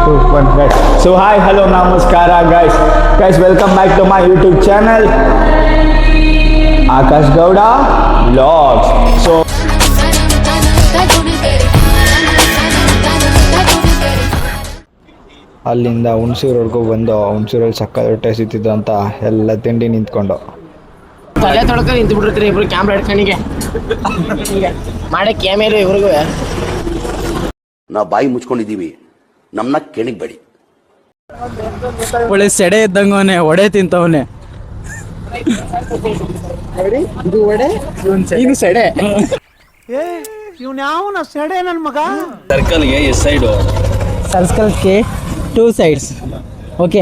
2, 1 guys. So hi, hello, namaskara guys. Guys, welcome back to my YouTube channel, Akash Gowda Vlogs. So ಅಲ್ಲಿಂದ ಹುಣಸೂರ್ವರೆಗೂ ಬಂದು ಹುಣಸೂರಲ್ಲಿ ಸಕ್ಕತ್ ಹೊಟ್ಟೆ ಸಿಗ್ತಿದ್ದು ಅಂತ ಎಲ್ಲ ತಿಂಡಿ ನಿಂತ್ಕೊಂಡು ತಲೆ ತೊಳ್ಕೊಂಡು ನಿಂತು ಬಿಟ್ಟಿರ್ತೀರಿ ಇಬ್ರು ಕ್ಯಾಮ್ರಾ ಹಿಡ್ಕೊಂಡಿಗೆ ಮಾಡಕ್ಕೆ ಕ್ಯಾಮೇರಾ ಇವ್ರಿಗೂ ನಾವು ಬಾಯಿ ಮುಚ್ಕೊಂಡಿದ್ದೀವಿ, ನಮ್ಮನ್ನ ಕೆಣಿಗ್ಬೇಡಿ. ಒಳ್ಳೆ ಸೆಡೆ ಇದ್ದಂಗವನೆ, ಒಡೆ ತಿಂತವನೆ. ಇದು ಒಡೆ ಇದು ಸೆಡೆ. ಇವ್ನ ಯಾವನ ಸೆಡೆ ನನ್ನ ಮಗ. ಸರ್ಕಲ್ಗೆ ಎಸ್ ಸೈಡು, ಸರ್ಕಲ್ಗೆ 2 sides. ಓಕೆ,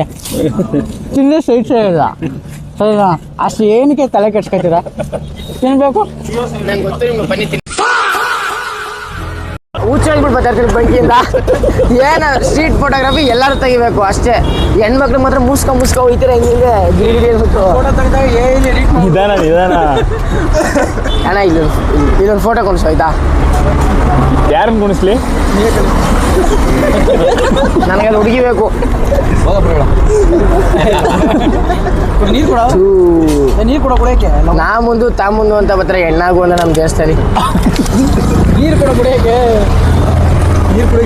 ತಿಂದ್ರೆ ಸೈಡ್ ಇಲ್ಲ ಸರಿನಾ? ಅಷ್ಟು ಏನಕ್ಕೆ ತಲೆ ಕೆಡ್ಸ್ಕೊತೀರಾ? ತಿನ್ಬೇಕು ನಂಗೆ ಗೊತ್ತು, ನಿಮ್ಗೆ ಬನ್ನಿ ತಿನ್ ಹುಚ್ಚಾಗ್ಬಿಟ್ಟು ಬರ್ತಾಯಿರ್ತೀವಿ ಬೆಂಕಿಯಿಂದ. ಏನು ಸ್ಟ್ರೀಟ್ ಫೋಟೋಗ್ರಫಿ ಎಲ್ಲರೂ ತೆಗಿಬೇಕು ಅಷ್ಟೇ. ಹೆಣ್ಮಕ್ಳು ಮಾತ್ರ ಮುಸ್ಕೊ ಹೋಯ್ತೀರ ಹಿಂಗೆ ಗಿರಿ ಅಂದ್ಬಿಟ್ಟು. ನಿಧಾನ ಅಣ್ಣ ಇಲ್ಲೊಂದು ಫೋಟೋ ಕೊಡಿಸು ಆಯ್ತಾ? ಯಾರನ್ನು ಕುಣಿಸ್ಲಿ? ನನಗೆ ಅದು ಹುಡುಗಿ ಬೇಕು. ನೀರು ಕೊಡ ಕುಡಿಯಕ್ಕೆ. ನಾ ಮುಂದು ತಾ ಮುಂದು ಅಂತ ಬರ್ತಾರೆ ಹೆಣ್ಣಾಗು ಅಂದ್ರೆ ನಮ್ಮ ದೇಶದಲ್ಲಿ. ನೀರು ಕೊಡ ಕುಡಿಯಕ್ಕೆ. ನೀರು ಕುಡಿ.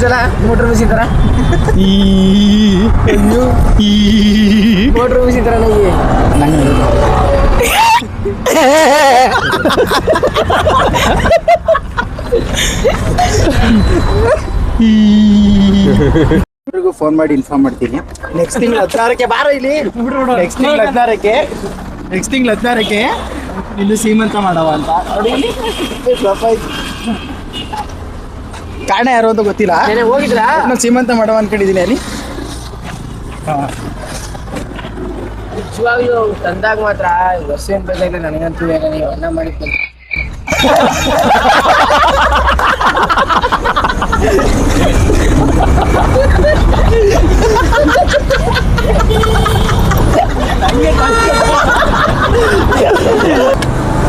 ಸಲ ಮೋಟ್ರ್ ಮಿಸಿತಾರ ಮೋಟ್ರ್ ಮಿಸಿತಾರ ನನಗೆ ಫೋನ್ ಮಾಡಿ ಇನ್ಫಾರ್ಮ್ ಮಾಡ್ತೀನಿ. ನೆಕ್ಸ್ಟ್ ತಿಂಗಳು 16ಕ್ಕೆ ಬಾರೋ ಇಲ್ಲಿ. ನೆಕ್ಸ್ಟ್ ತಿಂಗಳು 16ಕ್ಕೆ ಇನ್ನು ಸೀಮಂತ ಮಾಡವ ಅಂತ ನೋಡಿ. ಕಾರಣ ಯಾರು ಅಂತ ಗೊತ್ತಿಲ್ಲ. ಹೋಗಿದ್ರಾ? ನಾನು ಸೀಮಂತ ಮಾಡವ ಅನ್ಕೊಂಡಿದ್ದೀನಿ ಅಲ್ಲಿ. ನಿಜವಾಗ್ಲೂ ತಂದಾಗ ಮಾತ್ರ ವರ್ಷ ಏನ್ ಬೇಕಾಗಿಲ್ಲ ನನಗಂತೂ. ನೀವು ಅನ್ನ ಮಾಡಿದ್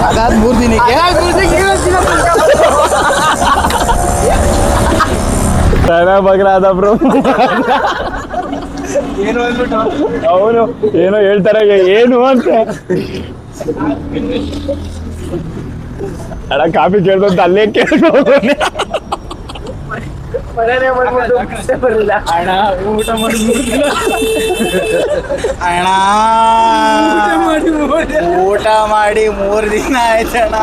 ಅದಾದ 3 ದಿನಕ್ಕೆ ಬಗ್ರಾದ ಬ್ರೋ. ಏನು ಅಂದ್ಬಿಟ್ಟು ಅವನು ಏನೋ ಹೇಳ್ತಾರೆ, ಏನು ಅಂತ ಅಣ್ಣ ಕಾಫಿ ಕೇಳ್ದಂತ ಅಲ್ಲೇ ಕೇಳ್ಬೋದು. ಬರಲಿಲ್ಲ ಅಣ್ಣ ಊಟ ಮಾಡಿ 3 ದಿನ ಆಯ್ತಣ್ಣ.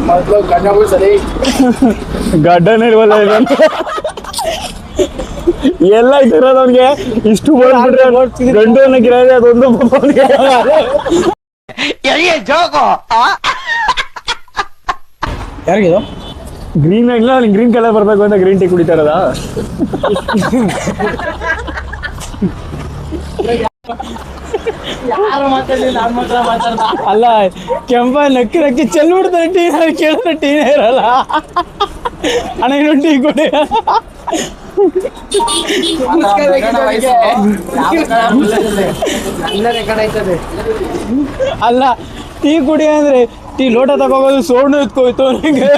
ಮೊದಲು ಗಂಡಗಳು ಸರಿ ಗಡ್ಡನೇ ಇಲ್ವಲ್ಲ ಎಲ್ಲ ಇಟ್ಟಿರೋದು ಅವ್ನಿಗೆ. ಇಷ್ಟು ಓಡ್ಬಿಟ್ರೆ ಗಂಡು ಅನ್ನಕ್ಕಿರೋದೇ ಅದೊಂದು. ಯಾರಿಗಿದು? ಗ್ರೀನ್ ಆಗಿಲ್ಲ, ಅವ್ನಿಗೆ ಗ್ರೀನ್ ಕಲರ್ ಬರ್ಬೇಕು ಅಂತ ಗ್ರೀನ್ ಟೀ ಕುಡಿತಾ ಇರೋದಾ? ಅಲ್ಲ, ಕೆಂಪ ನಕ್ಕಿ ಚೆಲ್ಬಿಡ್ತಾರೆ. ಟೀ ಕೇಳಿದ್ರೆ ಟೀನೇ ಇರಲ್ಲ. ಅಣ್ಣ ಇನ್ನೊಂದು ಟೀ ಕೊಡಿ. ಅಲ್ಲ, ಟೀ ಕುಡಿ ಅಂದ್ರೆ ಟೀ ಲೋಟ ತಗೋಬೋದು, ಸೋಣು ಎತ್ಕೋಯ್ತು ಅವನಿಗೆ.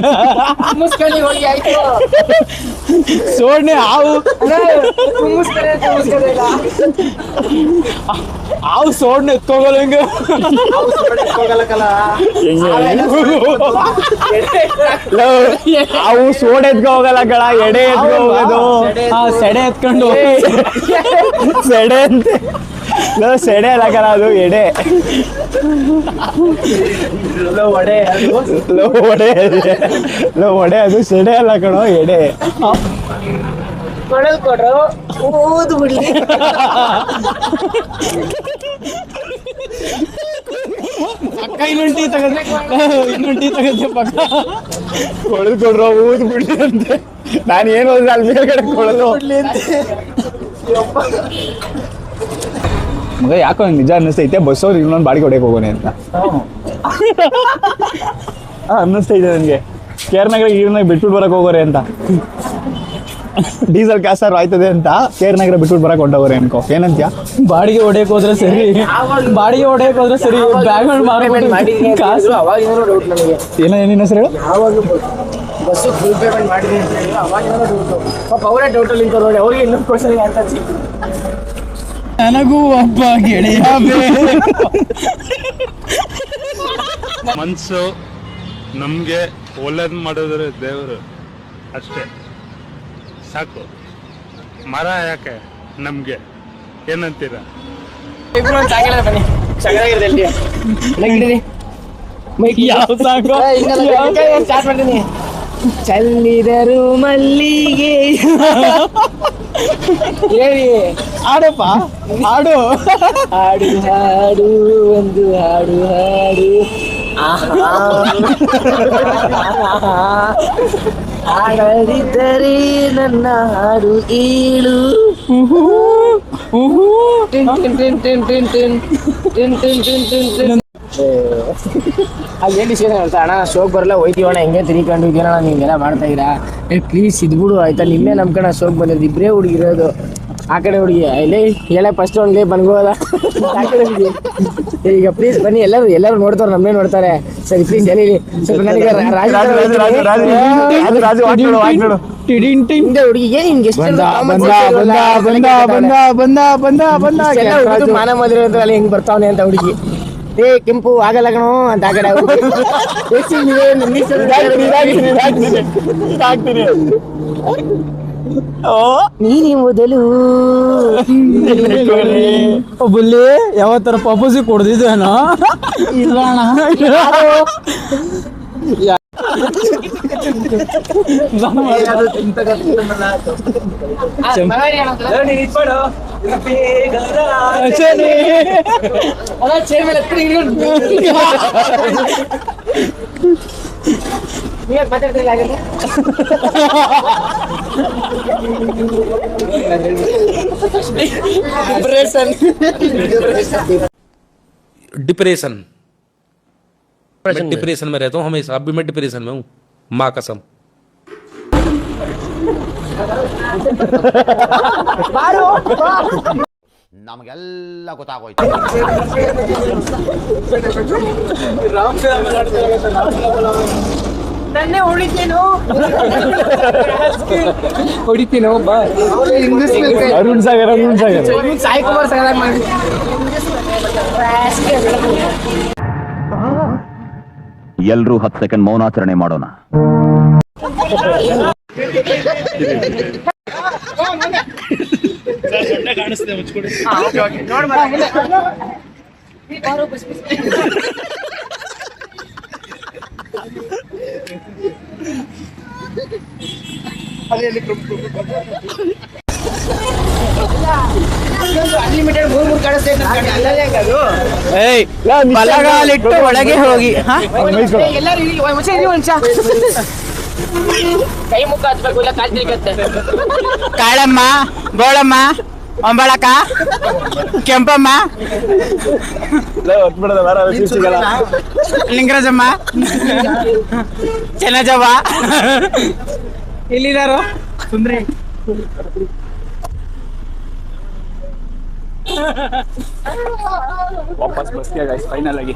ಸೋಣೆ ಹಾವು ಸೋಣೆ ಎತ್ಕೋಗಲ್ಲ ಹಿಂಗೆ. ಅವು ಸೋಡೆ ಎತ್ಕೊ ಹೋಗಲ್ಲ ಕಳ, ಎಡೆ ಎತ್ಕೊ ಹೋಗೋದು. ಸೆಡೆ ಎತ್ಕೊಂಡು ಸೆಡೆ ಅಂತೆ. ಸೆಡೆ ಅಲ್ಲ ಕಲ, ಅದು ಎಡೆ. ಒಡೆ ಅದು ಸೆಡೆ ಅಲ್ಲ ಕಣೋ, ಎಡೆ. ಕೊಡ್ರು ಓದು ಬಿಡ್ಲಿ. ಪಕ್ಕ ಇನ್ನೊಂದು ಟೀ ತಗದ್ರೆ ಪಕ್ಕ ಕೊಡದ್ರು ಊದ್ ಬಿಡ್ಲಿ ಅಂತೆ. ನಾನು ಏನು ಅಂದ್ರೆ ಅಲ್ಲಿ ಮೇಲ್ಗಡೆ ಕೊಡಲು ಮಗ ಯಾಕೋ ನಿಜ ಅನ್ನಿಸ್ತೈತೆ. ಬಸ್ ಅವ್ರು ಇನ್ನೊಂದು ಬಾಡಿಗೆ ಹೊಡೆಯಕ್ಕೆ ಹೋಗೋಣ ಅಂತ ಅನ್ನಿಸ್ತೈತೆ ನನಗೆ. ಕೇರ್ನಾಗ ಈರ್ನಾಗ ಬಿಟ್ಬಿಟ್ಟು ಬರಕ್ಕೆ ಹೋಗೋರೆ ಅಂತ. ಡೀಸೆಲ್ ಕಾಸಾರು ಆಯ್ತದೆ ಅಂತ ಕೇರ್ನಗರ ಬಿಟ್ಬಿಟ್ಟು ಬರಕ್ ಹೊಂಟವ್ರೆ ಅನ್ಕೋ, ಏನಂತ್ಯ? ಬಾಡಿಗೆ ಹೊಡೆಯಕ್ ಹೋದ್ರೆ ಸರಿ, ಬಾಡಿಗೆ ಹೊಡೆಯಕ್ ಹೋದ್ರೆ ಸರಿ, ಬ್ಯಾಗ್ ಮಾಡಿ ಕಾಸು ಏನೋ ನಿನ್ನ ಹೆಸರು ಹೇಳು? ಬಸ್ಸು ಫುಲ್ ಪೇಮೆಂಟ್ ಮಾಡಿದ್ದೀನಿ ಅಂತ ಹೇಳಿ ಅವಾಗಿಂದ ಡೌಟು. ಪಾಪ ಅವರೇ ಡೌಟಲ್ಲಿ ನಿಂತು ನೋಡಿ, ಅವ್ರಿಗೆ ಇನ್ನೊಂದು ಕ್ವಶನ್ ಅಂತ ನನಗೂ ಒಬ್ಬ ಗೆಳೆಯ ಮನಸ್ಸು ನಮಗೆ ಒಳ್ಳೇದು ಮಾಡಿದ್ರೆ ದೇವರು ಅಷ್ಟೇ ಸಾಕು. ಮರ ಯಾಕೆ ನಮಗೆ, ಏನಂತೀರಾ? ಬನ್ನಿ ಚೆನ್ನಾಗಿರುತ್ತೆ. ಯಾವ ಸಾಕು ಸ್ಟಾರ್ಟ್ ಮಾಡ್ತೀನಿ. ಚಲ್ಲಿದರು ಮಲ್ಲಿಗೆ ಹೇಳಿ ಆಡಪ್ಪ, ಆಡು. ಹಾಡು ಹಾಡು ಒಂದು ಹಾಡು ಹಾಡು ಹಾಡದಿದ್ದರೆ ನನ್ನ ಹಾಡು ಏಳು. Tin tin tin tin tin tin tin tin tin tin tin. ಏನು ವಿಷಯ ಹೇಳ್ತಾ ಅಣ್ಣ, ಶೋಕ್ ಬರಲ್ಲ ಹೋಯ್ತೀವಣ್ಣ, ಹೆಂಗೆ ತಿರ್ಕೊಂಡು ಇದೀರಣ್ಣ ನೀವೆಲ್ಲ ಮಾಡ್ತಾ ಇದ್ದೀರಾ, ಪ್ಲೀಸ್ ಇದ್ಬಿಡು ಆಯ್ತಾ, ನಿನ್ನೆ ನಮ್ಮ ಕಡೆ ಶೋಕ್ ಬಂದಿರೋದು, ಇಬ್ಬರೇ ಹುಡುಗಿರೋದು. ಆ ಕಡೆ ಹುಡುಗಿ ಇಲ್ಲಿ ಹೇಳಕ್ ಫಸ್ಟ್ ಒಂದೇ ಬಂದ್ಬೋದ, ಆ ಕಡೆ ಹುಡುಗಿ. ಈಗ ಪ್ಲೀಸ್ ಬನ್ನಿ, ಎಲ್ಲರೂ ನೋಡ್ತಾರೆ, ನಮ್ಮೇ ನೋಡ್ತಾರೆ. ಸರಿ ಪ್ಲೀಸ್ ಹೇಳಿ ಸ್ವಲ್ಪ ನನಗೆ ಹುಡುಗಿಗೆ ನಿಮ್ಗೆ ಮಾನ ಮದುವೆ ಅಲ್ಲಿ ಹೆಂಗ್ ಬರ್ತಾವನೆ ಅಂತ ಹುಡುಗಿ. ಏ ಕೆಂಪು ಆಗಲ್ಲ ಕಣೋ ಅಂತ ಆ ಕಡೆ ನೀನಿ ಮೊದಲು ಬುಲ್ಲಿ ಯಾವತ್ತರ ಪಪೋಸಿ ಕೊಡ್ದಿದ್ದೇನೋ ಇಲ್ಲ डिप्रेशन मैं डिप्रेशन में रहता हूँ हमेशा, अब भी मैं डिप्रेशन में हूँ, माँ कसम. ನಮಗೆಲ್ಲ ಗೊತ್ತಾಗೋಯ್ತು. ನನ್ನೇ ಹೊಡಿತೇನೋ ಬಾ. ಅರುಣ್ ಸಾಗರ್ ಸಾಯಿ ಕುಮಾರ್ ಸಾಗರ್ ಮಾಡಿ ಎಲ್ರೂ 10 ಸೆಕೆಂಡ್ ಮೌನಾಚರಣೆ ಮಾಡೋಣ. ಅನ್ಲಿಮಿಟೆಡ್ 3 ಕಾಣಿಸ್ತೇನೆ. ಬಲಗಾಲಿಟ್ಟು ಒಳಗೆ ಹೋಗಿ ಎಲ್ಲರೂ ಕೈ ಮುಖ ಹಚ್ಬೇಕು, ಇಲ್ಲ ಕಾಲ್ ತಿರುಗತ್ತೆ. ಕಾಳಮ್ಮ, ಗೋಳಮ್ಮ, ಒಂಬಳಕ, ಕೆಂಪಮ್ಮ, ಲಿಂಗರಾಜಮ್ಮ, ಚೆನ್ನಜವ್ವ ಎಲ್ಲಿದಾರೋ ಸುಂದ್ರಿ. ವಾಪಸ್ ಬಸ್ಗೆ ಫೈನಲ್ ಆಗಿ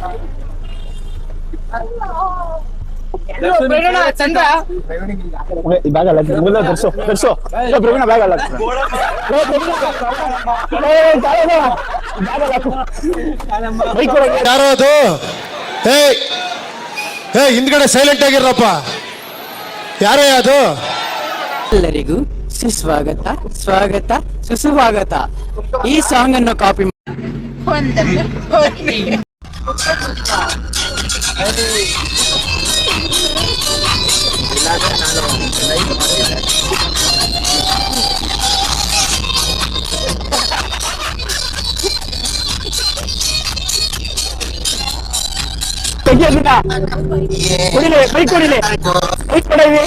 ಚಂದ್ರ ಬ್ಯಾಗ್ ಅಲ್ಲ ತರ್ಸು ಪ್ರವೀಣ ಬ್ಯಾಗ್ ಅಲ್ಲ ಯಾರೋ ಅದು. ಹೇ ಹಿಂದ್ಗಡೆ ಸೈಲೆಂಟ್ ಆಗಿರಪ್ಪ, ಯಾರೇ ಅದು? ಎಲ್ಲರಿಗೂ ಸುಸ್ವಾಗತ, ಸ್ವಾಗತ, ಸುಸ್ವಾಗತ. ಈ ಸಾಂಗ್ ಅನ್ನು ಕಾಪಿ ಕುಡಿಲೆ ಕೈ ಕೊಡಿಲೆ ಕೈ ಕೊಡವಿ.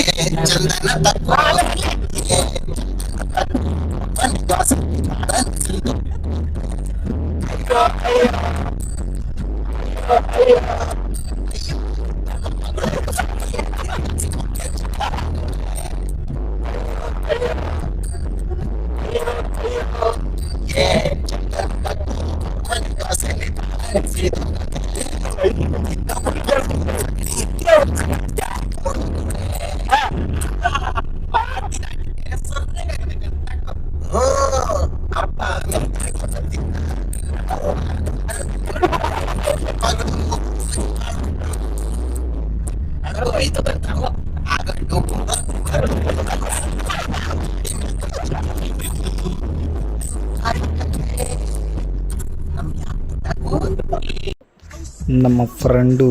ನಮ್ಮ ಫ್ರೆಂಡು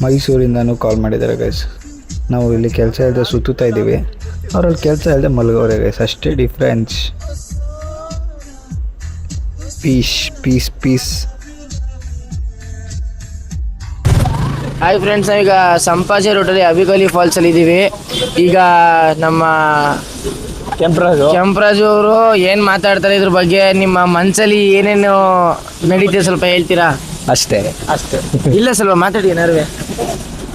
ಮೈಸೂರಿಂದನೂ ಕಾಲ್ ಮಾಡಿದ್ದಾರೆ ಗೈಸ್. ನಾವು ಇಲ್ಲಿ ಕೆಲಸ ಇಲ್ಲದೆ ಸುತ್ತುತ್ತಾ ಇದ್ದೀವಿ, ಅವರಲ್ಲಿ ಕೆಲಸ ಇಲ್ಲದೆ ಮಲಗೋರೆ ಗೈಸ್, ಅಷ್ಟೇ difference. Peace peace peace. Hi friends, ನಾವೀಗ ಸಂಪಾಜೆ ರೋಡಲ್ಲಿ ಅಬಿಗಲಿ ಫಾಲ್ಸ್ ಅಲ್ಲಿ ಇದ್ದೀವಿ. ಈಗ ನಮ್ಮ ಕೆಂಪರಾಜು ಅವರು ಏನ್ ಮಾತಾಡ್ತಾರೆ ಇದ್ರ ಬಗ್ಗೆ, ನಿಮ್ಮ ಮನ್ಸಲ್ಲಿ ಏನೇನು ನಡೀತಿದೆ ಸ್ವಲ್ಪ ಹೇಳ್ತೀರಾ? ಅಷ್ಟೇ ಇಲ್ಲ ಸ್ವಲ್ಪ ಮಾತಾಡಿ ಏನಾರು.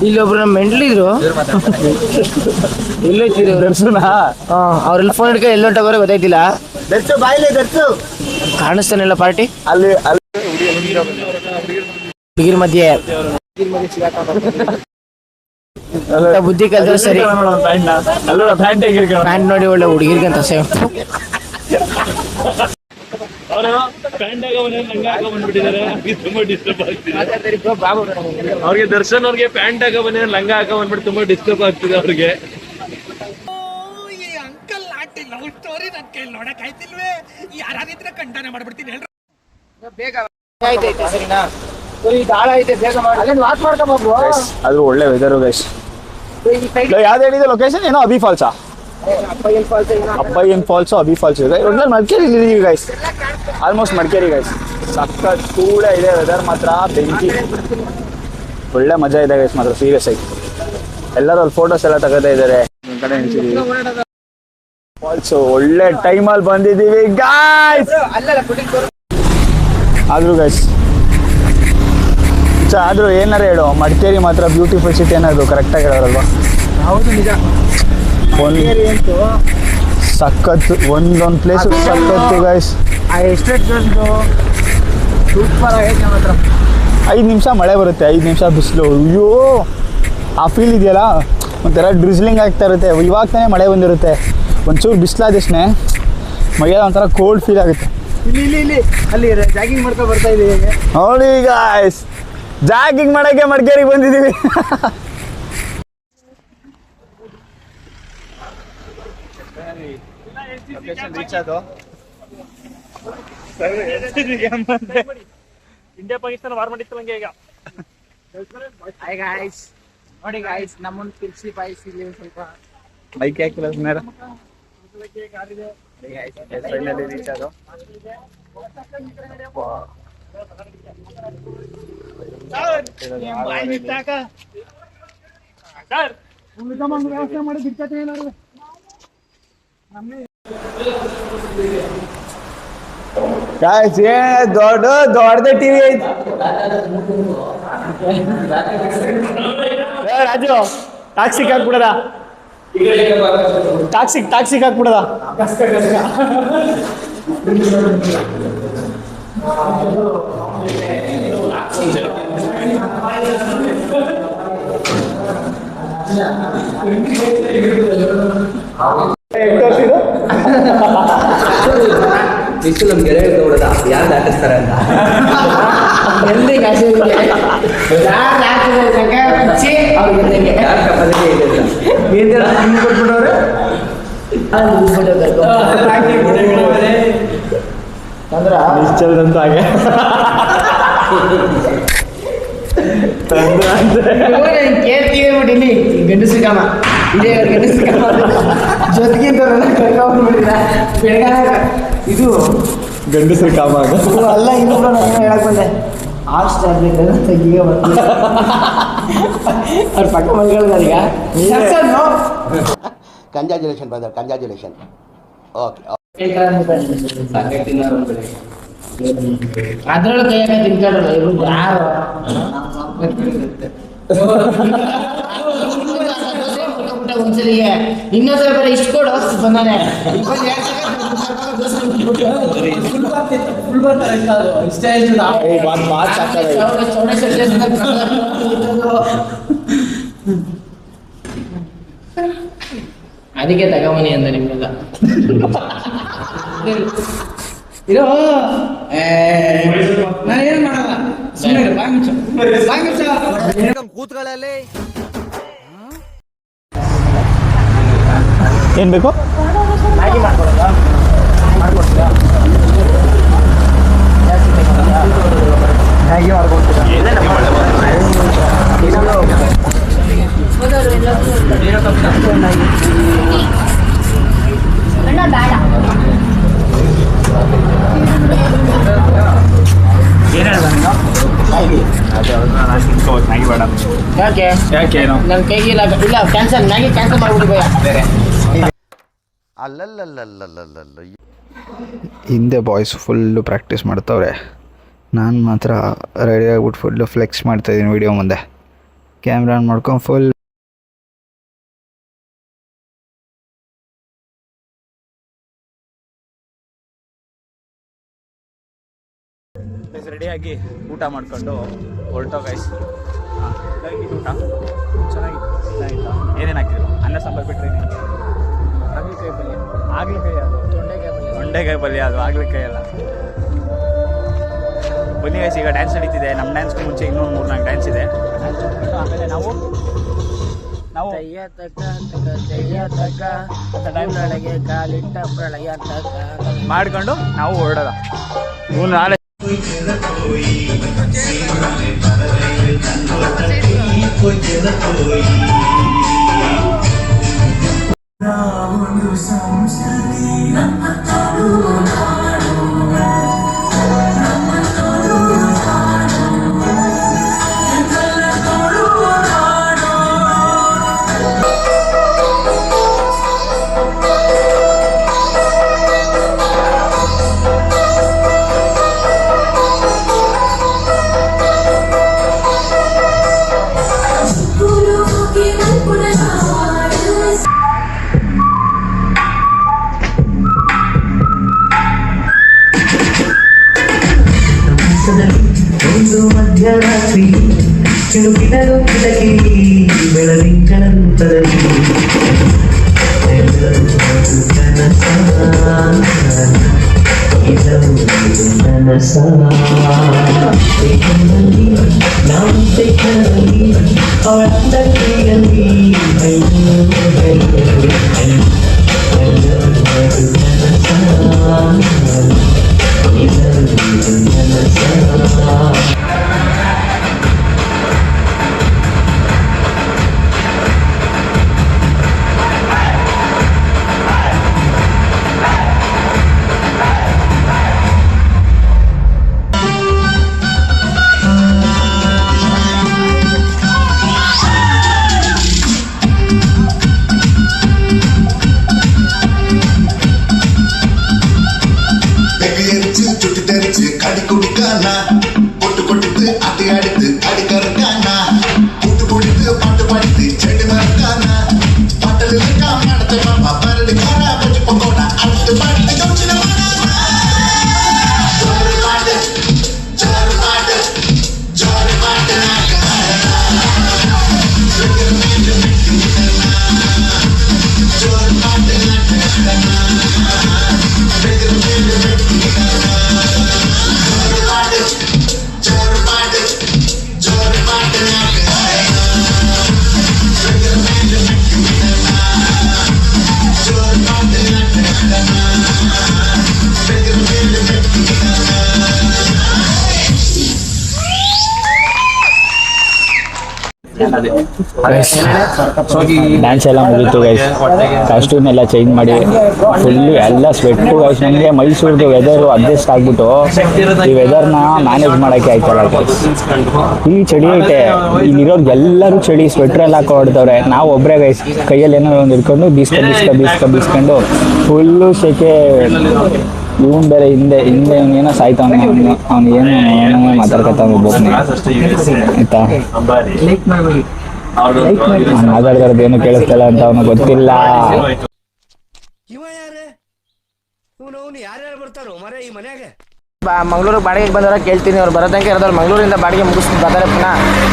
ಇಲ್ಲೊಬ್ರು ನಮ್ಮ ಮೆಂಟ್ಲಿದ್ರು, ಎಲ್ಲೋಯ್ತಿದ್ರು ಅವ್ರೆಲ್ಲ ಫೋನ್ ಹಿಡ್ಕೊಂಡು ಎಲ್ಲೊಂಟೋಗೋರೆ ಗೊತ್ತಾಯ್ತಿಲ್ಲ. ಕಾಣಿಸ್ತಾನಿಲ್ಲ ಪಾರ್ಟಿ ಅಲ್ಲಿ ಹುಡುಗಿರ ಮಧ್ಯೆ ಬುದ್ಧಿ ಕಲ್ತ್ರೆ ಸರಿ. ಪ್ಯಾಂಟ್ ನೋಡಿ ಒಳ್ಳೆ ಹುಡುಗಿರ್ಗಂತ ಸೇವ್. ಅವ್ರಿಗೆ ದರ್ಶನ್ ಅವ್ರಿಗೆ ಪ್ಯಾಂಟ್ ಹಾಕ ಬಂದ ಲಂಗ ಹಾಕ ಬಂದ್ಬಿಟ್ಟು ತುಂಬಾ ಡಿಸ್ಟರ್ಬ್ ಆಗ್ತಿದೆ ಅವ್ರಿಗೆ. ಅಂಕಲ್ ಆಂಟಿ ಲವ್ ಸ್ಟೋರಿ ನನ್ ಕೈಲಿ ನೋಡಕ್ ಆಯ್ತಿಲ್ವೇ? ಯಾರಾಗಿದ್ರೆ ಖಂಡನೆ ಮಾಡ್ಬಿಡ್ತೀನಿ ಹೇಳ್ರಿ. ಬೇಗ ಆಯ್ತೈತೆ ಸರಿನಾ? ಗಾಳ ಐತೆ, ಬೇಗ ಮಾಡಿ ವಾಕ್ ಮಾಡ್ಕೊಂಬ. ಅದು ಒಳ್ಳೆ ವೆದರು ಗೈಸ್. ಯಾವ್ದು ಹೇಳಿದೆ ಲೊಕೇಶನ್? ಏನೋ ಅಬಿ ಫಾಲ್ಸಾ? ಅಬ್ಬಯ್ಯನ್ ಫಾಲ್ಸು, ಅಬಿ ಫಾಲ್ಸ್ ಇದೆ ಒಟ್ನಲ್ಲಿ ಮಡಿಕೇರಿ ಇದೀವಿ ಗೈಸ್, ಆಲ್ಮೋಸ್ಟ್ ಮಡಿಕೇರಿ ಗೈಸ್. ಸಖತ್ ಕೂಡ ಇದೆ ವೆದರ್ ಮಾತ್ರ ಬೆಂಕಿ, ಒಳ್ಳೆ ಮಜಾ ಇದೆ ಗೈಸ್ ಮಾತ್ರ ಸೀರಿಯಸ್ ಆಗಿ. ಎಲ್ಲರೂ ಅಲ್ಲಿ ಫೋಟೋಸ್ ಎಲ್ಲ ತಗೋತಾ ಇದ್ದಾರೆ. ಕಡೆ ಫಾಲ್ಸು ಒಳ್ಳೆ ಟೈಮಲ್ಲಿ ಬಂದಿದ್ದೀವಿ ಗೈಸ್. ಆದ್ರೂ ಗೈಸ್ ಆದ್ರೂ ಏನಾರು ಹೇಳು, ಮಡಿಕೇರಿ ಮಾತ್ರ ಬ್ಯೂಟಿಫುಲ್ ಸಿಟಿ ಅನ್ನೋದು ಕರೆಕ್ಟಾಗಿ ಹೇಳೋರಲ್ವಾ? ಹೌದು ನಿಜ. ಸಖತ್ತು ಒಂದೊಂದು ಪ್ಲೇಸ್ ಸಖತ್ತು ಗೈಸ್. ಆ ಎಸ್ಟೇಟ್ ಸೂಪರ್ ಆಗೈತೆ ನಮ್ಮ ಹತ್ರ. 5 ನಿಮಿಷ ಮಳೆ ಬರುತ್ತೆ, 5 ನಿಮಿಷ ಬಿಸಿಲು. ಅಯ್ಯೋ ಆ ಫೀಲ್ ಇದೆಯಲ್ಲ, ಒಂಥರ ಡ್ರಿಸ್ಲಿಂಗ್ ಆಗ್ತಾ ಇರುತ್ತೆ. ಇವಾಗ ತಾನೇ ಮಳೆ ಬಂದಿರುತ್ತೆ, ಒಂಚೂರು ಬಿಸಿಲಾದಷ್ಟೇ ಮೈಯೆಲ್ಲ ಒಂಥರ ಕೋಲ್ಡ್ ಫೀಲ್ ಆಗುತ್ತೆ. ಇಲ್ಲಿ ಅಲ್ಲಿ ಜಾಗಿಂಗ್ ಮಾಡ್ಕೊ ಬರ್ತಾ ಇದ್ದೀವಿ. ನೋಡಿ ಗಾಯ್ಸ್, ಜಾಗಿಂಗ್ ಮಾಡೋಕ್ಕೆ ಮಡಿಕೇರಿಗೆ ಬಂದಿದ್ದೀವಿ. ಇಂಡಿಯಾ ಪಾಕಿಸ್ತಾನ ವಾರ್ ಮಾಡಿತ್ತಲ್ಲ ಈಗ. ಹಾಯ್ ಗಾಯ್ಸ್, ನೋಡಿ ಗಾಯ್ಸ್ ನಮ್ಮನ್ನು ತಿರ್ಸಿ ಪಾಯಿಸಿ ಇಲ್ಲಿ ಸ್ವಲ್ಪ ಬೈಕ್ ಹಾಕಿಲ್ಲ ಸುಮ್ಮನೆ ಫೈನಲಿ ರೀಚ್ ಆದೋ. ವ್ಯವಸ್ಥೆ ಮಾಡಿ ದಿಕ್ಕತ್ತೆ ಏನಾದ್ರು ಗಾಯ್ಸ್, ದೊಡ್ಡದೇ ಟಿವಿ ಐತಿ. ರಾಜು ಟಾಕ್ಸಿಕ್ ಹಾಕ್ಬಿಡದ, ಟಾಕ್ಸಿಕ್ ಹಾಕ್ಬಿಡದ. ನಮ್ ಗೆರೆ ಹೇಳ್ಕೊಬಿಡದ ಯಾರು ಹಾಕಿಸ್ತಾರೆ ಅಂತ. ನಿಶ್ಚಲ್ದಂತ ಹಾಗೆ ಕೇಳ್ತೀವಿ ಗಂಡಸು ಕಾಮ ಇದೇ ಗಂಡಸು ಕಾಮ ಜೊತೆಗೆ ಕರ್ಕೊಂಡ್ಬಿಟ್ಟಿದ ಬೆಳಗಾಗ ಇದು ಗಂಡಸರ ಕಾಮ ಅಲ್ಲ. ಇನ್ನೊಬ್ಬ ನಾನು ಹೇಳಕ್ ಬಂದೆ ಆಸ್ಟ್ ಆಗ್ಬೇಕು ತೆಗಿಗೆ ಬರ್ತೀನಿ ಅವ್ರ ಪಕ್ಕ ಮಲ್ಗಳೀಗ. Congratulation brother, congratulation. ಓಕೆ ಅದ್ರೊಳಗೆ ಕೈಯಾಗ ತಿನ್ಕೊಂಡ್ರಲ್ಲ ಇವ್ರು ಯಾರು ಒಂದ್ಸಲಿಗೆ ಇನ್ನೊಂದ್ಸಲ ಬರೀ ಇಷ್ಟು ಕೊಡು ಬಂದಾನೆ. ಅದಕ್ಕೆ ತಗೊಂಬನಿ ಅಂದ ನಿಮ್ಗೆಲ್ಲ ಇರೋ ನಾನು ಏನು ಮಾಡಲ್ಲ ಸುಮ್ಮನೆ ಬಾಯಿ ಮುಚ್ಚ ಕೂತ್ಗಳಲ್ಲಿ ಏನು ಬೇಕು? ಮ್ಯಾಗಿ ಮಾಡ್ಕೊಡೋದಾ? ಮಾಡ್ಕೊಡ್ತೀರಾ? ಮ್ಯಾಗಿ ಮಾಡ್ಕೊಡ್ತೀರಾ? ಮ್ಯಾಗಿ ಬೇಡ. ಯಾಕೆ ಯಾಕೇನು? ನನ್ನ ಕೈಗೆ ಇಲ್ಲ ಕ್ಯಾನ್ಸಲ್ ಮ್ಯಾಗಿ ಕ್ಯಾನ್ಸಲ್ ಮಾಡ್ಬಿಡಿ ಭಯ. ಅಲ್ಲಲ್ಲಲ್ಲಲ್ಲಲ್ಲಲ್ಲ ಹಿಂದೆ ಬಾಯ್ಸ್ ಫುಲ್ಲು ಪ್ರಾಕ್ಟೀಸ್ ಮಾಡ್ತವ್ರೆ. ನಾನು ಮಾತ್ರ ರೆಡಿ ಆಗಿಬಿಟ್ಟು ಫುಲ್ಲು ಫ್ಲೆಕ್ಸ್ ಮಾಡ್ತಾಯಿದ್ದೀನಿ ವೀಡಿಯೋ ಮುಂದೆ. ಕ್ಯಾಮ್ರಾ ಆನ್ ಮಾಡ್ಕೊಂಡು ಫುಲ್ ರೆಡಿಯಾಗಿ ಊಟ ಮಾಡಿಕೊಂಡು ಹೊರಟೋ ಗೈಸ್. ಊಟ ಚೆನ್ನಾಗಿತ್ತು. ಏನೇನು ಹಾಕಿದ್ರು? ಅನ್ನ ಸಾಂಬಾರು ಬಿಟ್ಟರೆ ಹಾಗಲಕಾಯಿ ಪಲ್ಯ, ಆಗ್ಲಿಕಾಯಿ ಅದು, ತೊಂಡೆಕಾಯಿ ಪಲ್ಯ ಅದು, ಆಗ್ಲಿಕಾಯಿ ಅಲ್ಲ. ಬನ್ನಿ ಗೈಸ್, ಈಗ ಡ್ಯಾನ್ಸ್ ನಡೀತಿದೆ. ನಮ್ಮ ಡ್ಯಾನ್ಸ್ಗೂ ಮುಂಚೆ ಇನ್ನೊಂದು 3-4 ಡ್ಯಾನ್ಸ್ ಇದೆ. ಡ್ಯಾನ್ಸ್ ಮಾಡಿಬಿಟ್ಟು ಆಮೇಲೆ ನಾವು ಕಾಲಿಟ್ಟ ಪ್ರಳಯ ಮಾಡಿಕೊಂಡು ನಾವು ಹೊರಡೋದ. ನಾಳೆ ಒಂದು ಮಧ್ಯರಾತ್ರಿ ಚಿಣುಕಿದರು ಕಿಟಕಿ ಬೆಳದಿಂಗಳಂತರಲ್ಲಿ ಡ್ಯಾನ್ಸ್ ಎಲ್ಲ ಮುಗೀತು ಗೈಸ್. ಕಾಸ್ಟ್ಯೂಮ್ ಎಲ್ಲ ಚೇಂಜ್ ಮಾಡಿ ಫುಲ್ಲು ಎಲ್ಲ ಸ್ವೆಟ್ಟು ಗೈಸ್. ನನಗೆ ಮೈಸೂರ್ದು ವೆದರು ಅಡ್ಜಸ್ಟ್ ಆಗ್ಬಿಟ್ಟು ಈ ವೆದರ್ನ ಮ್ಯಾನೇಜ್ ಮಾಡೋಕ್ಕೆ ಆಯ್ತಲ್ಲ ಗೈಸ್. ಈ ಚಳಿ ಐತೆ, ಇಲ್ಲಿರೋರು ಎಲ್ಲರೂ ಚಳಿ ಸ್ವೆಟ್ರ್ ಎಲ್ಲ ಹಾಕೋ ಹೊಡ್ತವ್ರೆ. ನಾವು ಒಬ್ಬರೇ ಗೈಸ್ ಕೈಯಲ್ಲಿ ಏನೋ ಒಂದು ಹಿಡ್ಕೊಂಡು ಬೀಸ್ಕೊಂಡು ಫುಲ್ಲು ಸೆಕೆ. ಇವನ್ ಬೇರೆ ಹಿಂದೆ ಏನೋ ಸಾಯ್ತಾವನೆ. ಅವ್ನು ಏನು ಮಾತಾಡ್ಕೊತಾವ ಒಬ್ಬನೇ ಆಯ್ತಾ. ಮಾತಾಡ್ದಾರದ್ದು ಏನು ಕೇಳಿಸ್ತಲ್ಲ ಅಂತ ಅವನು ಗೊತ್ತಿಲ್ಲ. ಮಂಗಳೂರಿಗೆ ಬಾಡಿಗೆಗೆ ಬಂದವರ ಕೇಳ್ತೀನಿ, ಅವ್ರು ಬರೋದಂಗೆ ಇರೋದವ್ರು ಮಂಗಳೂರಿಂದ ಬಾಡಿಗೆ ಮುಗಿಸ್ಕೊಂಡು ಬರ್ತಾರೆ ಪುನಃ.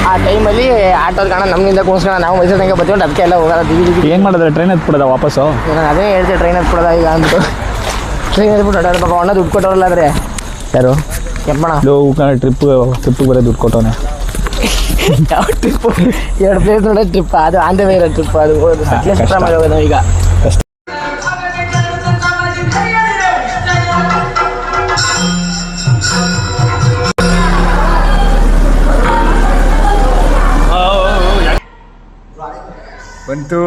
ಆ ಟೈಮಲ್ಲಿ ಆಟೋದ ಕಾರಣ ನಮ್ಮಿಂದ ಕೂರಿಸ್ಕೊಂಡು ನಾವು ಮೈಸೂರು ತನಕ ಬರ್ತೀವಿ, ಅದಕ್ಕೆ ಎಲ್ಲ ಹೋಗೋದು ದಿಗಿ ಏನು ಮಾಡಿದ್ರೆ ಟ್ರೈನ್ ಹತ್ಬಿಡೋದ ವಾಪಸ್ಸು? ನಾನು ಅದೇ ಹೇಳ್ತೀನಿ, ಟ್ರೈನ್ ಹತ್ಬಿಡೋದ ಈಗ ಅಂದ್ಬಿಟ್ಟು. ಟ್ರೈನ್ ಹತ್ಬಿಟ್ಟು ಹೊಡೋದು ಪಾಪ, ಅಣ್ಣ ದುಡ್ಡು ಕೊಟ್ಟವ್ರಲ್ಲ ಆದರೆ ಯಾರು ಕೆಂಪಣ ಟ್ರಿಪ್ಪಿಗೆ ಬರೋ ದುಡ್ಡು ಕೊಟ್ಟವನೆ. ಯಾವ ಟ್ರಿಪ್ಪು? 2 ಪ್ಲೇಸ್ ನೋಡೋ ಟ್ರಿಪ್, ಅದು ಆಂಧ್ರ ಬೇರೆ ಟ್ರಿಪ್, ಅದು ಸಕಲೇಶ್ವರ ಮೇಲೆ ಹೋಗೋದು ಈಗ. ಬಂತು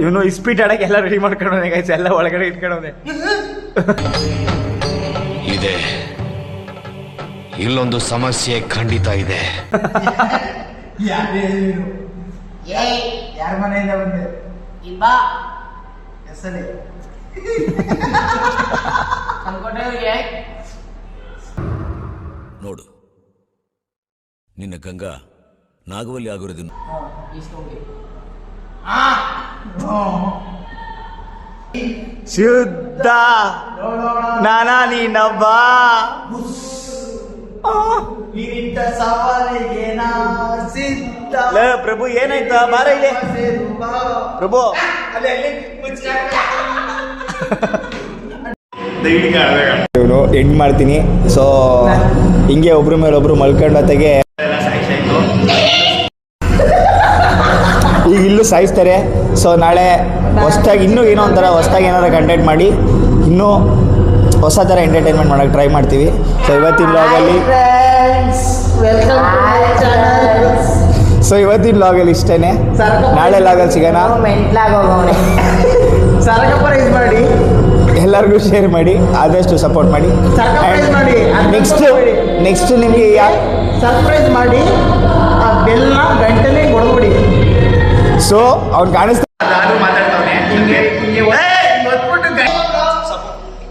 ಇವನು ಇಸ್ಪೀಟ್ ಆಡಕ್ಕೆ ಎಲ್ಲ ರೆಡಿ ಮಾಡ್ಕೊಂಡವನೆ ಗೈಸ್, ಎಲ್ಲ ಒಳಗಡೆ ಇಟ್ಕೊಂಡವನೆ. ಇದೆ ಇಲ್ಲೊಂದು ಸಮಸ್ಯೆ ಖಂಡಿತ ಇದೆ. ಯಾರ ಮನೆಯಿಂದ ಬಂದೆ? ನೋಡು, ನಿನ್ನ ಗಂಗಾ ನಾಗವಲ್ಲಿ ಆಗಿರೋದನ್ನು ಶುದ್ಧ ನಾನಾ ನೀನಬ್ಬ ಪ್ರಭು ಏನಾಯ್ತಾ? ಬಾರ ಇಲ್ಲಿ ಪ್ರಭು. ಇವನು ಎಂಡ್ ಮಾಡ್ತೀನಿ. ಸೊ ಹಿಂಗೆ ಒಬ್ರ ಮೇಲೆ ಒಬ್ರು ಮಲ್ಕೊಂಡೊತ್ತಿಗೆ ಈಗ ಇಲ್ಲೂ ಸಾಯಿಸ್ತಾರೆ. ಸೊ ನಾಳೆ ಹೊಸ್ದಾಗಿ ಇನ್ನೂ ಏನೋ ಒಂಥರ ಹೊಸ್ದಾಗಿ ಏನಾದ್ರು ಕಂಟೆಂಟ್ ಮಾಡಿ ಇನ್ನೂ ಹೊಸ ಥರ ಎಂಟರ್ಟೈನ್ಮೆಂಟ್ ಮಾಡೋಕ್ಕೆ ಟ್ರೈ ಮಾಡ್ತೀವಿ. ಸೊ ಇವತ್ತಿನ ಲಾಗಲ್ಲಿ ಇಷ್ಟೇ. ನಾಳೆ ಲಾಗಲ್ಲಿ ಸಿಗೋಣ. ಮಾಡಿ ಎಲ್ಲರಿಗೂ ಶೇರ್ ಮಾಡಿ, ಆದಷ್ಟು ಸಪೋರ್ಟ್ ಮಾಡಿ. ನೆಕ್ಸ್ಟ್ ನಿಮಗೆ ಸರ್ಪ್ರೈಸ್ ಮಾಡಿ ಬೆಲ್ನ ಗಂಟೆನೇ ಕೊಡ್ಬಿಡಿ. ಸೊ ಅವ್ನು ಕಾಣಿಸ್ತಾ ಮಾತಾಡ್ತಾವನೆ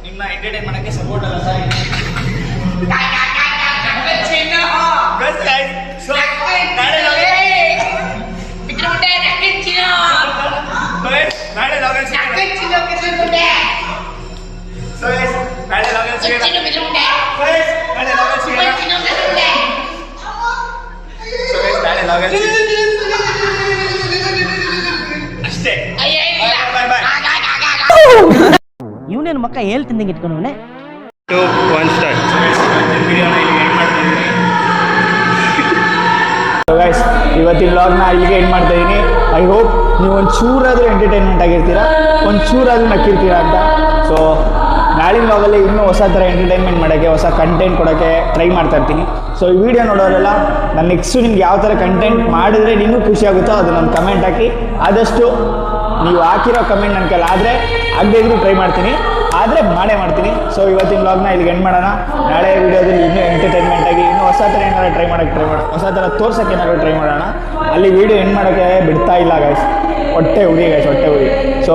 ನಿಮ್ಮ ಎಂಟರ್ಟೈನ್ ಮಾಡಕ್ಕೆ ಸಪೋರ್ಟ್ ಅಲ್ಲ ಸರ್. ಅಷ್ಟೇ. ಇವನೇನು ಮಕ್ಕ ಹೇಳ್ತಿದ್ದಂಗೆ ಇಟ್ಕೊಂಡವನೇ. ಇವತ್ತಿನ ವ್ಲಾಗ್ನ ಇಲ್ಲಿಗೆ ಎಂಡ್ ಮಾಡ್ತಾ ಇದ್ದೀನಿ. ಐ ಹೋಪ್ ನೀವು ಒಂಚೂರಾದರೂ ಎಂಟರ್ಟೈನ್ಮೆಂಟ್ ಆಗಿರ್ತೀರಾ, ಒಂಚೂರಾದರೂ ನಕ್ಕಿರ್ತೀರಾ ಅಂತ. ಸೊ ನಾಳಿನ ವ್ಲಾಗಲ್ಲಿ ಇನ್ನೂ ಹೊಸ ಥರ ಎಂಟರ್ಟೈನ್ಮೆಂಟ್ ಮಾಡೋಕ್ಕೆ, ಹೊಸ ಕಂಟೆಂಟ್ ಕೊಡೋಕ್ಕೆ ಟ್ರೈ ಮಾಡ್ತಾ ಇರ್ತೀನಿ. ಸೊ ಈ ವಿಡಿಯೋ ನೋಡೋರೆಲ್ಲ ನಾನು ನೆಕ್ಸ್ಟು ನಿಮ್ಗೆ ಯಾವ ಥರ ಕಂಟೆಂಟ್ ಮಾಡಿದ್ರೆ ನಿಮಗೂ ಖುಷಿ ಆಗುತ್ತೋ ಅದನ್ನ ಒಂದು ಕಮೆಂಟ್ ಹಾಕಿ. ಆದಷ್ಟು ನೀವು ಹಾಕಿರೋ ಕಮೆಂಟ್ ನನ್ನ ಕೈಲಿ ಆದರೆ ಆಗದೇ ಇದ್ರೂ ಟ್ರೈ ಮಾಡ್ತೀನಿ, ಆದರೆ ಮಾಡೇ ಮಾಡ್ತೀನಿ. ಸೊ ಇವತ್ತಿನ ವ್ಲಾಗ್ನ ಇಲ್ಲಿಗೆ ಎಂಡ್ ಮಾಡೋಣ. ನಾಳೆ ವಿಡಿಯೋದಲ್ಲಿ ಇನ್ನೂ ಎಂಟರ್ಟೈನ್ಮೆಂಟ್ ಆಗಿ ಇನ್ನೂ ಹೊಸ ಥರ ಏನಾದ್ರು ಟ್ರೈ ಮಾಡೋಕ್ಕೆ ಹೊಸ ಥರ ತೋರ್ಸೋಕ್ಕೆ ಏನಾದ್ರು ಟ್ರೈ ಮಾಡೋಣ. ಅಲ್ಲಿ ವಿಡಿಯೋ ಎಂಡ್ ಮಾಡೋಕ್ಕೆ ಬಿಡ್ತಾ ಇಲ್ಲ ಗೈಸ್, ಹೊಟ್ಟೆ ಉರಿ ಗೈಸ್, ಹೊಟ್ಟೆ ಉರಿ. ಸೊ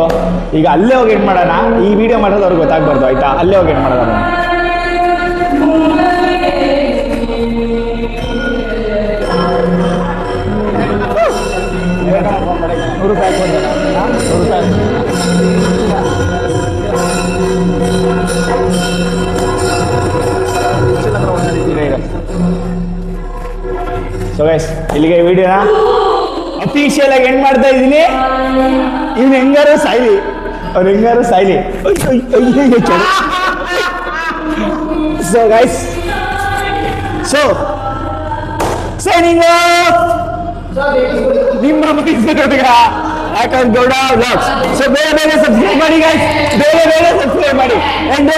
ಈಗ ಅಲ್ಲೇ ಹೋಗಿ ಎಂಡ್ ಮಾಡೋಣ. ಈ ವಿಡಿಯೋ ಮಾಡೋದು ಅವ್ರಿಗೆ ಗೊತ್ತಾಗ್ಬಾರ್ದು, ಆಯಿತಾ? ಅಲ್ಲೇ ಹೋಗಿ ಎಂಡ್ ಮಾಡೋದು. ಸೊ ಗೈಸ್ ಇಲ್ಲಿಗೆ ವಿಡಿಯೋನ ಅಫಿಷಿಯಲ್ ಆಗಿ ಎಂಡ್ ಮಾಡ್ತಾ ಇದ್ದೀನಿ. ಇವ್ನು ಹೆಂಗಾರು ಸಾಯ್ಲಿ, ಅವ್ರು ಹೆಂಗಾರು ಸಾಯ್ಲಿ. ಸೊ ಗೈಸ್, ಸೊ ಸೈನಿಂಗ್ ನಿಮ್ಮ ಮೈಸೂರಿಗ ಆಕಾಶ್ ಗೌಡ ವ್ಲಾಗ್ಸ್. ಸೊ ಬೇಗ ಸಬ್ಸ್ಕ್ರೈಬ್ ಮಾಡಿ ಗೈಸ್, ಬೇಗ ಸಬ್ಸ್ಕ್ರೈಬ್ ಮಾಡಿ. ಎಂಡ್